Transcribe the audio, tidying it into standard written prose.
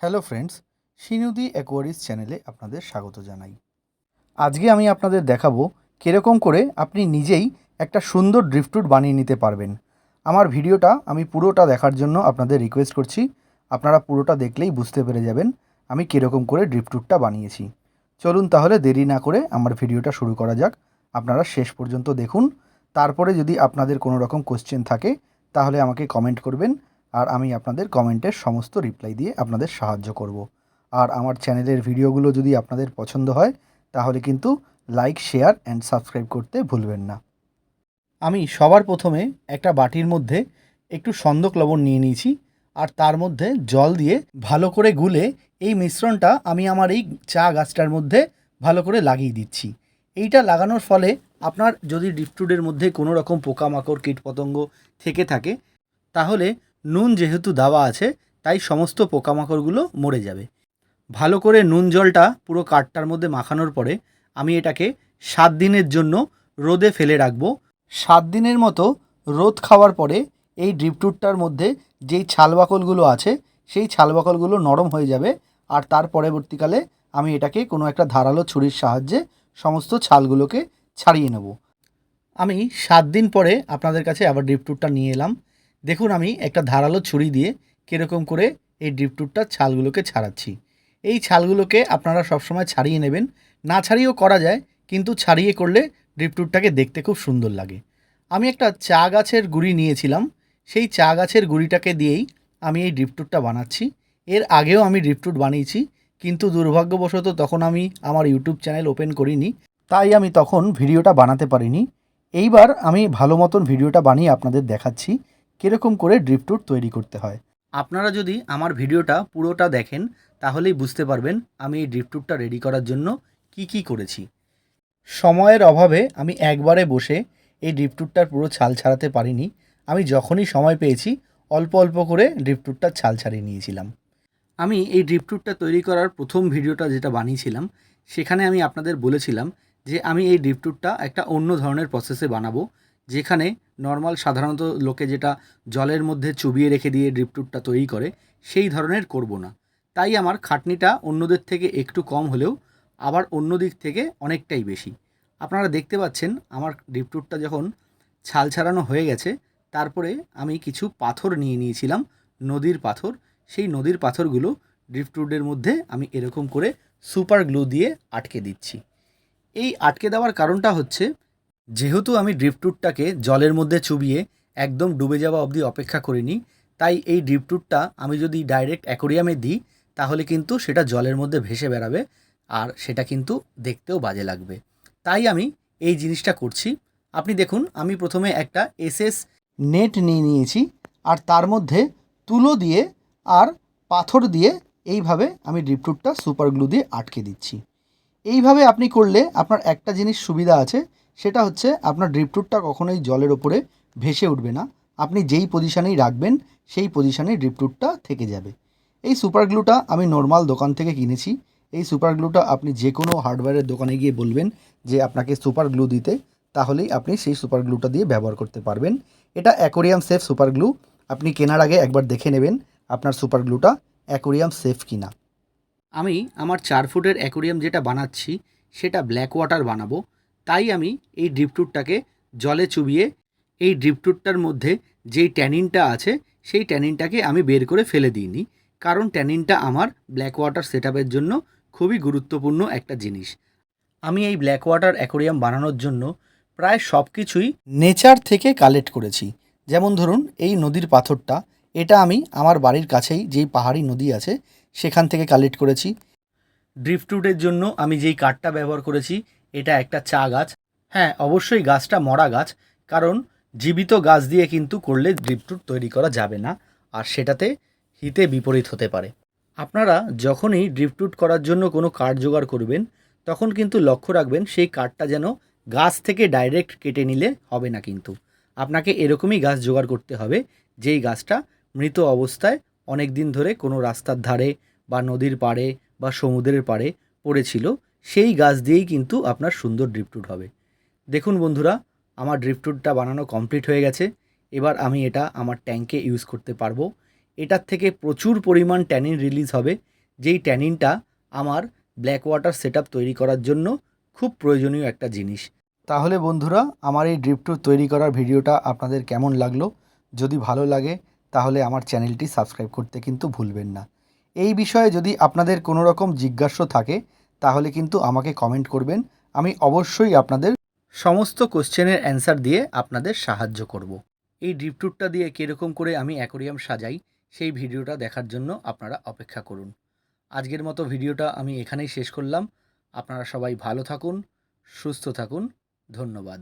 Hello friends, শ্রীনদী অ্যাকোয়ারিস চ্যানেলে আপনাদের স্বাগত জানাই। আজকে আমি আপনাদের দেখাবো কীরকম করে আপনি নিজেই একটা সুন্দর ড্রিফটুট বানিয়ে নিতে পারবেন। আমার ভিডিওটা আমি পুরোটা দেখার জন্য আপনাদের রিকোয়েস্ট করছি। আপনারা পুরোটা দেখলেই বুঝতে পেরে যাবেন আমি কীরকম করে ড্রিফটুটটা বানিয়েছি। চলুন তাহলে দেরি না করে আমার ভিডিওটা শুরু করা যাক। আপনারা শেষ পর্যন্ত দেখুন, তারপরে যদি আপনাদের কোনো রকম কোশ্চেন থাকে তাহলে আমাকে কমেন্ট করবেন, আর আমি আপনাদের কমেন্টের সমস্ত রিপ্লাই দিয়ে আপনাদের সাহায্য করব। আর আমার চ্যানেলের ভিডিওগুলো যদি আপনাদের পছন্দ হয় তাহলে কিন্তু লাইক, শেয়ার অ্যান্ড সাবস্ক্রাইব করতে ভুলবেন না। আমি সবার প্রথমে একটা বাটির মধ্যে একটু সন্দক লবণ নিয়ে নিয়েছি, আর তার মধ্যে জল দিয়ে ভালো করে গুলে এই মিশ্রণটা আমি আমার এই চা গাছটার মধ্যে ভালো করে লাগিয়ে দিচ্ছি। এইটা লাগানোর ফলে আপনার যদি ড্রিফটুটের মধ্যে কোনো রকম পোকামাকড়, কীটপতঙ্গ থেকে থাকে তাহলে নুন যেহেতু দেওয়া আছে তাই সমস্ত পোকামাকড়গুলো মরে যাবে। ভালো করে নুন জলটা পুরো কাঠটার মধ্যে মাখানোর পরে আমি এটাকে 7 দিনের জন্য রোদে ফেলে রাখবো। 7 দিনের মতো রোদ খাওয়ার পরে এই ড্রিফটুটটার মধ্যে যেই ছালবাকলগুলো আছে সেই ছালবাকলগুলো নরম হয়ে যাবে, আর তার পরবর্তীকালে আমি এটাকে কোনো একটা ধারালো ছুরির সাহায্যে সমস্ত ছালগুলোকে ছাড়িয়ে নেব। আমি 7 দিন পরে আপনাদের কাছে আবার ড্রিফটুটটা নিয়ে এলাম। দেখুন আমি একটা ধারালো ছুরি দিয়ে কীরকম করে এই ড্রিফটুটটার ছালগুলোকে ছাড়াচ্ছি। এই ছালগুলোকে আপনারা সবসময় ছাড়িয়ে নেবেন, না ছাড়িয়েও করা যায়, কিন্তু ছাড়িয়ে করলে ড্রিফটুটটাকে দেখতে খুব সুন্দর লাগে। আমি একটা চা গাছের গুঁড়ি নিয়েছিলাম, সেই চা গাছের গুঁড়িটাকে দিয়েই আমি এই ড্রিফটুটটা বানাচ্ছি। এর আগেও আমি ড্রিফটুট বানিয়েছি, কিন্তু দুর্ভাগ্যবশত তখন আমি আমার ইউটিউব চ্যানেল ওপেন করিনি, তাই আমি তখন ভিডিওটা বানাতে পারিনি। এইবার আমি ভালো মতন ভিডিওটা বানিয়ে আপনাদের দেখাচ্ছি কীরকম করে ড্রিফটুট তৈরি করতে হয়। আপনারা যদি আমার ভিডিওটা পুরোটা দেখেন তাহলেই বুঝতে পারবেন আমি এই ড্রিফটুটটা রেডি করার জন্য কি করেছি। সময়ের অভাবে আমি একবারে বসে এই ড্রিফটুটটার পুরো ছাল ছাড়াতে পারিনি। আমি যখনই সময় পেয়েছি অল্প অল্প করে ড্রিফটুটটার ছাল ছাড়িয়ে নিয়েছিলাম। আমি এই ড্রিফটুটটা তৈরি করার প্রথম ভিডিওটা যেটা বানিয়েছিলাম সেখানে আমি আপনাদের বলেছিলাম যে আমি এই ড্রিফটুটটা একটা অন্য ধরনের প্রসেসে বানাবো, যেখানে নর্মাল সাধারণত লোকে যেটা জলের মধ্যে চুবিয়ে রেখে দিয়ে ড্রিফটুটটা তৈরি করে সেই ধরনের করব না। তাই আমার খাটনিটা অন্যদের থেকে একটু কম হলেও আবার অন্য দিক থেকে অনেকটাই বেশি। আপনারা দেখতে পাচ্ছেন আমার ড্রিফটুটটা যখন ছাল ছাড়ানো হয়ে গেছে তারপরে আমি কিছু পাথর নিয়ে নিয়েছিলাম, নদীর পাথর। সেই নদীর পাথরগুলো ড্রিফটুটের মধ্যে আমি এরকম করে সুপার গ্লু দিয়ে আটকে দিচ্ছি। এই আটকে দেওয়ার কারণটা হচ্ছে, যেহেতু আমি ড্রিফটুটটাকে জলের মধ্যে চুবিয়ে একদম ডুবে যাওয়া অবধি অপেক্ষা করিনি, তাই এই ড্রিফটুটটা আমি যদি ডাইরেক্ট অ্যাকোরিয়ামে দিই তাহলে কিন্তু সেটা জলের মধ্যে ভেসে বেড়াবে, আর সেটা কিন্তু দেখতেও বাজে লাগবে। তাই আমি এই জিনিসটা করছি। আপনি দেখুন আমি প্রথমে একটা এসএস নেট নিয়ে নিয়েছি, আর তার মধ্যে তুলো দিয়ে আর পাথর দিয়ে এইভাবে আমি ড্রিফটুটটা সুপার গ্লু দিয়ে আটকে দিচ্ছি। এইভাবে আপনি করলে আপনার একটা জিনিস সুবিধা আছে, সেটা হচ্ছে আপনার ড্রিফটুটটা কখনোই জলের ওপরে ভেসে উঠবে না। আপনি যেই পজিশানেই রাখবেন সেই পজিশানেই ড্রিফটুটটা থেকে যাবে। এই সুপার গ্লুটা আমি নর্মাল দোকান থেকে কিনেছি। এই সুপার গ্লুটা আপনি যে কোনো হার্ডওয়্যারের দোকানে গিয়ে বলবেন যে আপনাকে সুপার গ্লু দিতে, তাহলেই আপনি সেই সুপার গ্লুটা দিয়ে ব্যবহার করতে পারবেন। এটা অ্যাকোরিয়াম সেফ সুপার গ্লু। আপনি কেনার আগে একবার দেখে নেবেন আপনার সুপার গ্লুটা অ্যাকোরিয়াম সেফ কিনা। আমি আমার 4 ফুটের অ্যাকোরিয়াম যেটা বানাচ্ছি সেটা ব্ল্যাক ওয়াটার বানাবো, তাই আমি এই ড্রিফটুটটাকে জলে চুবিয়ে এই ড্রিফটুটটার মধ্যে যেই ট্যানিনটা আছে সেই ট্যানিনটাকে আমি বের করে ফেলে দিইনি, কারণ ট্যানিনটা আমার ব্ল্যাক ওয়াটার সেটআপের জন্য খুবই গুরুত্বপূর্ণ একটা জিনিস। আমি এই ব্ল্যাক ওয়াটার অ্যাকোরিয়াম বানানোর জন্য প্রায় সব কিছুই নেচার থেকে কালেক্ট করেছি। যেমন ধরুন এই নদীর পাথরটা, এটা আমি আমার বাড়ির কাছেই যেই পাহাড়ি নদী আছে সেখান থেকে কালেক্ট করেছি। ড্রিফটুটের জন্য আমি যেই কাঠটা ব্যবহার করেছি এটা একটা চা গাছ। হ্যাঁ, অবশ্যই গাছটা মরা গাছ, কারণ জীবিত গাছ দিয়ে কিন্তু করলে ড্রিফটুট তৈরি করা যাবে না, আর সেটাতে হিতে বিপরীত হতে পারে। আপনারা যখনই ড্রিফটুট করার জন্য কোনো কাঠ জোগাড় করবেন তখন কিন্তু লক্ষ্য রাখবেন সেই কাঠটা যেন গাছ থেকে ডাইরেক্ট কেটে নিলে হবে না, কিন্তু আপনাকে এরকমই গাছ জোগাড় করতে হবে যেই গাছটা মৃত অবস্থায় অনেক দিন ধরে কোনো রাস্তার ধারে বা নদীর পাড়ে বা সমুদ্রের পাড়ে পড়েছিল, সেই গাছ দিয়েই কিন্তু আপনার সুন্দর ড্রিফটুট হবে। দেখুন বন্ধুরা, আমার ড্রিফটুটটা বানানো কমপ্লিট হয়ে গেছে। এবার আমি এটা আমার ট্যাঙ্কে ইউজ করতে পারবো। এটার থেকে প্রচুর পরিমাণ ট্যানিন রিলিজ হবে, যেই ট্যানিনটা আমার ব্ল্যাক ওয়াটার সেটআপ তৈরি করার জন্য খুব প্রয়োজনীয় একটা জিনিস। তাহলে বন্ধুরা, আমার এই ড্রিপ ট্যুর তৈরি করার ভিডিওটা আপনাদের কেমন লাগলো? যদি ভালো লাগে তাহলে আমার চ্যানেলটি সাবস্ক্রাইব করতে কিন্তু ভুলবেন না। এই বিষয়ে যদি আপনাদের কোনো রকম জিজ্ঞাসা থাকে তাহলে কিন্তু আমাকে কমেন্ট করবেন। আমি অবশ্যই আপনাদের সমস্ত কোশ্চেনের অ্যান্সার দিয়ে আপনাদের সাহায্য করব। এই ড্রিপ ট্যুরটা দিয়ে কীরকম করে আমি অ্যাকোরিয়াম সাজাই সেই ভিডিওটা দেখার জন্য আপনারা অপেক্ষা করুন। আজকের মতো ভিডিওটা আমি এখানেই শেষ করলাম। আপনারা সবাই ভালো থাকুন, সুস্থ থাকুন। ধন্যবাদ।